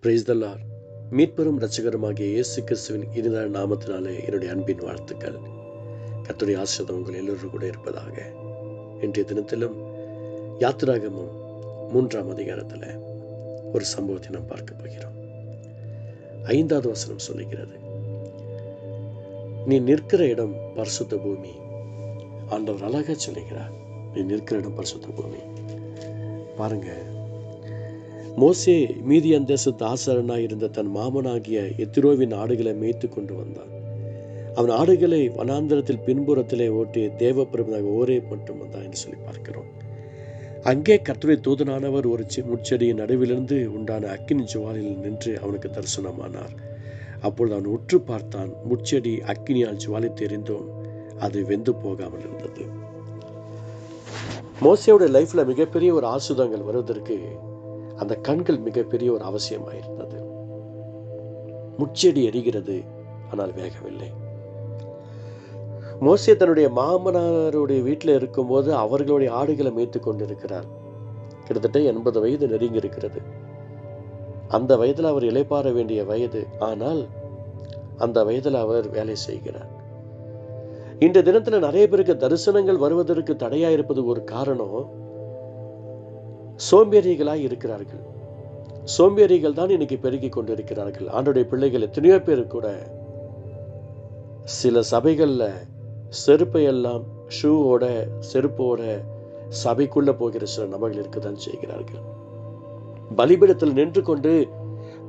Praise the Lord. மீட்பெரும் இரட்சகருமாகிய இயேசு கிறிஸ்துவின் இனிதான நாமத்தினாலே என்னுடைய அன்பின் வாழ்த்துக்கள். கர்த்தருடைய ஆசீர்வாதம் உங்கள் எல்லோரும் கூட இருப்பதாக. இன்றைய தினத்திலும் யாத்திராகமம் 3ஆம் அதிகாரத்தில் ஒரு சம்பவத்தை நாம் பார்க்க போகிறோம். 5வது வசனம் சொல்லுகிறது, நீ நிற்கிற இடம் பரிசுத்த பூமி. ஆண்டவர் அழகா சொல்லுகிறார், நீ நிற்கிற இடம் பரிசுத்த பூமி. பாருங்க, மோசே மீதியான் தேசத்து ஆசாரனாய் இருந்த தன் மாமனாகிய எத்திரோவின் ஆடுகளை மேய்த்து கொண்டு வந்தான். அவன் ஆடுகளை வனாந்தரத்தில் பின்புறத்திலே ஓட்டி தேவப்பிரபுதாக ஓரே மட்டும் வந்தான் என்று சொல்லி பார்க்கிறோம். அங்கே கர்த்தருடைய தூதனானவர் ஒரு முட்செடியின் நடுவிலிருந்து உண்டான அக்கினி ஜுவாலில் நின்று அவனுக்கு தரிசனமானார். அப்பொழுது அவன் உற்று பார்த்தான். முட்செடி அக்கினியால் ஜுவாலி தெரிந்தோம், அது வெந்து போகாமல் இருந்தது. மோசேயோட லைஃப்ல மிகப்பெரிய ஒரு ஆசீர்வாதங்கள் வருவதற்கு அந்த கண்கள் மிகப்பெரிய ஒரு அவசியமாயிருந்தது. முட்செடி எரிகிறது, ஆனால் வேகவில்லை. மோசே தன்னுடைய மாமனாருடைய வீட்டில் இருக்கும்போது அவர்களுடைய ஆடுகளை மேய்த்து கொண்டிருக்கிறார். கிட்டத்தட்ட 80 வயது நெருங்கி இருக்கிறது. அந்த வயதில் அவர் இளைப்பாற வேண்டிய வயது, ஆனால் அந்த வயதில் அவர் வேலை செய்கிறார். இந்த தினத்துல நிறைய பேருக்கு தரிசனங்கள் வருவதற்கு தடையா இருப்பது ஒரு காரணம், சோம்பேறிகளாய் இருக்கிறார்கள். சோம்பேறிகள் தான் இன்னைக்கு பெருகி கொண்டிருக்கிறார்கள். ஆண்டவருடைய பிள்ளைகள் எத்தனையோ பேர் கூட சில சபைகள்ல செருப்பை எல்லாம் ஷூவோட செருப்போட சபைக்குள்ள போகிற சில நபர்கள் இருக்கதான் செய்கிறார்கள். பலிபீடத்தில் நின்று கொண்டு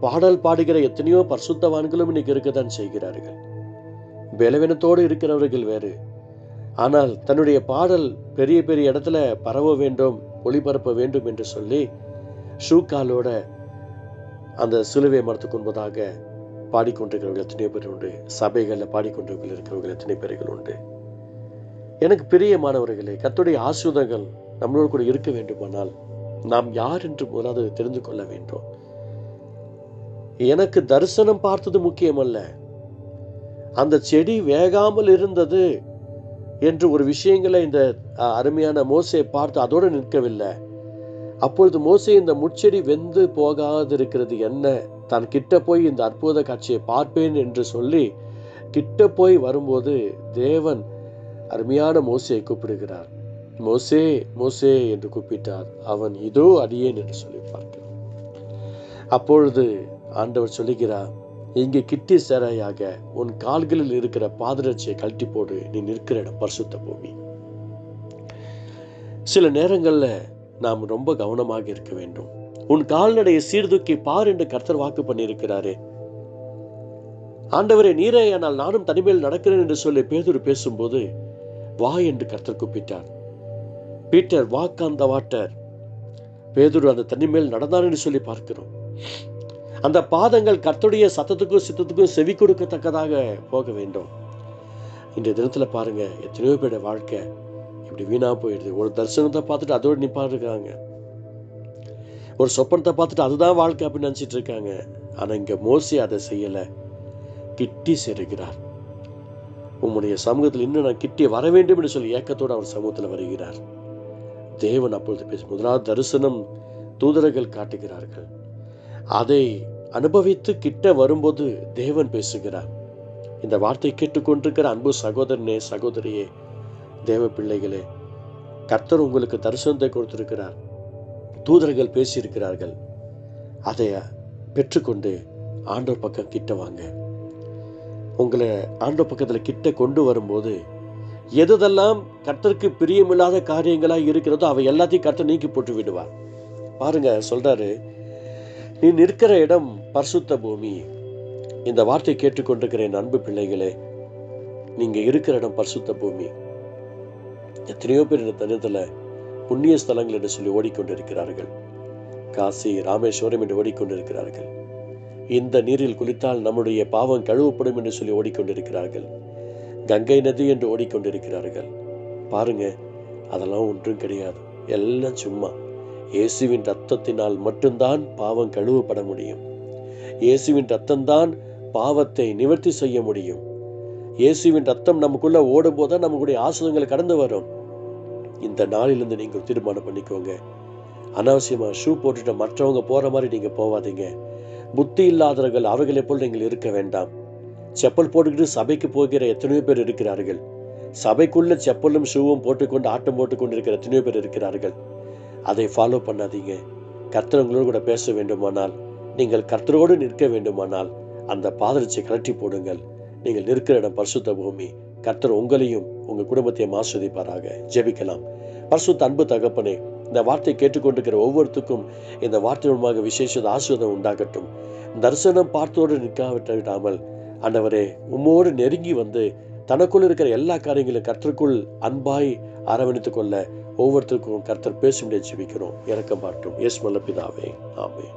பாடல் பாடுகிற எத்தனையோ பரிசுத்தவான்களும் இன்னைக்கு இருக்கதான் செய்கிறார்கள். பலவீனத்தோடு இருக்கிறவர்கள் வேறு. ஆனால் தன்னுடைய பாடல் பெரிய பெரிய இடத்துல பரவ வேண்டும், ஒளிபரப்ப வேண்டும் என்று சொல்லி ஷூக்காலோட அந்த சிலுவை மரத்துக்கு முன்பதாக பாடிக்கொண்டிருக்கிறவர்கள் எத்தனை பேர் உண்டு. சபைகளில் பாடிக்கொண்டிருக்கிற இருக்கிறவர்கள் எத்தனை பேர்கள் உண்டு. எனக்கு பிரியமானவர்களே, கர்த்தருடைய ஆசீர்வாதங்கள் நம்மளோடு கூட இருக்க வேண்டுமானால் நாம் யார் என்று முதலாவது தெரிந்து கொள்ள வேண்டும். எனக்கு தரிசனம் பார்த்தது முக்கியமல்ல, அந்த செடி வேகாமல் இருந்தது என்று ஒரு விஷயங்களை இந்த அருமையான மோசே பார்த்து அதோடு நிற்கவில்லை. அப்பொழுது மோசே இந்த முட்செடி வெந்து போகாதிருக்கிறது என்ன, தான் கிட்ட போய் இந்த அற்புத காட்சியை பார்ப்பேன் என்று சொல்லி கிட்ட போய் வரும்போது தேவன் அருமையான மோசேயை கூப்பிடுகிறார். மோசே மோசே என்று கூப்பிட்டார். அவன் இதோ அடியேன் என்று சொல்லி பார்க்கிறார். அப்பொழுது ஆண்டவர் சொல்லுகிறார், இங்கே கிட்டி சேராயாக உன் கால்களில் இருக்கிற பாதரட்சியை கழட்டி போடு, நீ நிற்கிற இடம் பரிசுத்த பூமி. சில நேரங்கள்ல நாம் ரொம்ப கவனமாக இருக்க வேண்டும். உன் கால்நடையை சீர்தூக்கி பார் என்று கர்த்தர் வாக்கு பண்ணியிருக்கிறாரே. ஆண்டவரே நீரே, ஆனால் நானும் தனிமையில் நடக்கிறேன் என்று சொல்லி பேதுரு பேசும்போது வா என்று கர்த்தர் கூப்பிட்டார். Peter walk on the water. பேதுரு அந்த தனிமையில் நடந்தார் என்று சொல்லி பார்க்கிறோம். அந்த பாதங்கள் கர்த்தருடைய சத்தத்துக்கும் சித்தத்துக்கும் செவி கொடுக்கத்தக்கதாக போக வேண்டும். இந்த தினத்துல பாருங்க, எத்தனையோ பேருடைய வாழ்க்கை இப்படி வீணா போயிடுது. ஒரு தரிசனத்தை பார்த்துட்டு அதோடு நிப்பாடுறாங்க. ஒரு சொப்பனத்தை பார்த்துட்டு அதுதான் வாழ்க்கை அப்படின்னு நினைச்சிட்டு இருக்காங்க. ஆனா இங்க மோசே அதை செய்யல, கிட்டி சேருகிறார். உம்முடைய சமூகத்தில் இன்னும் நான் கிட்டி வர வேண்டும் என்று சொல்லி ஏக்கத்தோடு அவர் சமூகத்தில் வருகிறார். தேவன் அப்பொழுது பேசும் முதலாவது தரிசனம் தூதர்கள் காட்டுகிறார்கள். அதை அனுபவித்து கிட்ட வரும்போது தேவன் பேசுகிறார். இந்த வார்த்தை கேட்டுக்கொண்டிருக்கிற அன்பு சகோதரனே சகோதரியே, தேவ பிள்ளைகளே, கர்த்தர் உங்களுக்கு தரிசனத்தை கொடுத்திருக்கிறார். தூதர்கள் பேசியிருக்கிறார்கள். அதை பெற்றுக்கொண்டு ஆண்டவர் பக்கம் கிட்ட வாங்க. உங்களை ஆண்டவர் பக்கத்துல கிட்ட கொண்டு வரும்போது எதெல்லாம் கர்த்தருக்கு பிரியமில்லாத காரியங்களா இருக்கிறதோ அவை எல்லாத்தையும் கர்த்தர் நீக்கி போட்டு விடுவார். பாருங்க, சொல்றாரு, நீ நிற்கிற இடம் பரிசுத்த பூமி. இந்த வார்த்தை கேட்டுக்கொண்டிருக்கிற என் அன்பு பிள்ளைகளே, நீங்க இருக்கிற இடம் பரிசுத்த பூமி. எத்தனையோ பேர் இந்த தினத்துல புண்ணிய ஸ்தலங்கள் என்று சொல்லி ஓடிக்கொண்டிருக்கிறார்கள். காசி, ராமேஸ்வரம் என்று ஓடிக்கொண்டிருக்கிறார்கள். இந்த நீரில் குளித்தால் நம்முடைய பாவம் கழுவப்படும் என்று சொல்லி ஓடிக்கொண்டிருக்கிறார்கள். கங்கை நதி என்று ஓடிக்கொண்டிருக்கிறார்கள். பாருங்க, அதெல்லாம் ஒன்றும் கிடையாது. எல்லாம் சும்மா. இயேசுவின் ரத்தத்தினால் மட்டும்தான் பாவம் கழுவப்பட முடியும். இயேசுவின் ரத்தம்தான் பாவத்தை நிவர்த்தி செய்ய முடியும். இயேசுவின் ரத்தம் நமக்குள்ள ஓடும் போதுதான் நம்மளுடைய ஆசீர்வாதங்கள் கடந்து வரும். இந்த நாளிலிருந்து நீங்க தீர்மானம் பண்ணிக்கோங்க. அனாவசியமா ஷூ போட்டுட்டு மற்றவங்க போற மாதிரி நீங்க போவாதீங்க. புத்தி இல்லாதவர்கள் அவர்களை போல் நீங்கள் இருக்க வேண்டாம். செப்பல் போட்டுக்கிட்டு சபைக்கு போகிற எத்தனையோ பேர் இருக்கிறார்கள். சபைக்குள்ள செப்பலும் ஷூவும் போட்டுக்கொண்டு ஆட்டம் போட்டுக்கொண்டு இருக்கிற எத்தனையோ பேர் இருக்கிறார்கள். அதை ஃபாலோ பண்ணாதீங்க. கர்த்தர் உங்களோடு கூட பேச வேண்டுமானால், நீங்கள் கர்த்தரோடு நிற்க வேண்டுமானால் அந்த பாதரட்சை கழட்டி போடுங்கள். நீங்கள் நிற்கிற இடம் பரிசுத்த பூமி. கர்த்தர் உங்களையும் உங்க குடும்பத்தையும் ஆஸ்வதிப்பாராக. ஜெபிக்கலாம். பரிசுத்த அன்பு தகப்பனே, இந்த வார்த்தை கேட்டுக்கொண்டிருக்கிற ஒவ்வொருத்துக்கும் இந்த வார்த்தை மூலமாக விசேஷ ஆசீர்வாதம் உண்டாகட்டும். தரிசனம் பார்த்தோடு நிற்காவிட்டாமல் ஆண்டவரே, உம்மோடு நெருங்கி வந்து தனக்குள் இருக்கிற எல்லா காரியங்களும் கர்த்தருக்குள் அன்பாய் அரவணைத்துக் கொள்ள ஒவ்வொருத்தருக்கும் கர்த்தர் பேசும்படியாக ஜெபிக்கிறோம். இரக்கம் பாட்டும். இயேசு நல்ல பிதாவே, ஆமென்.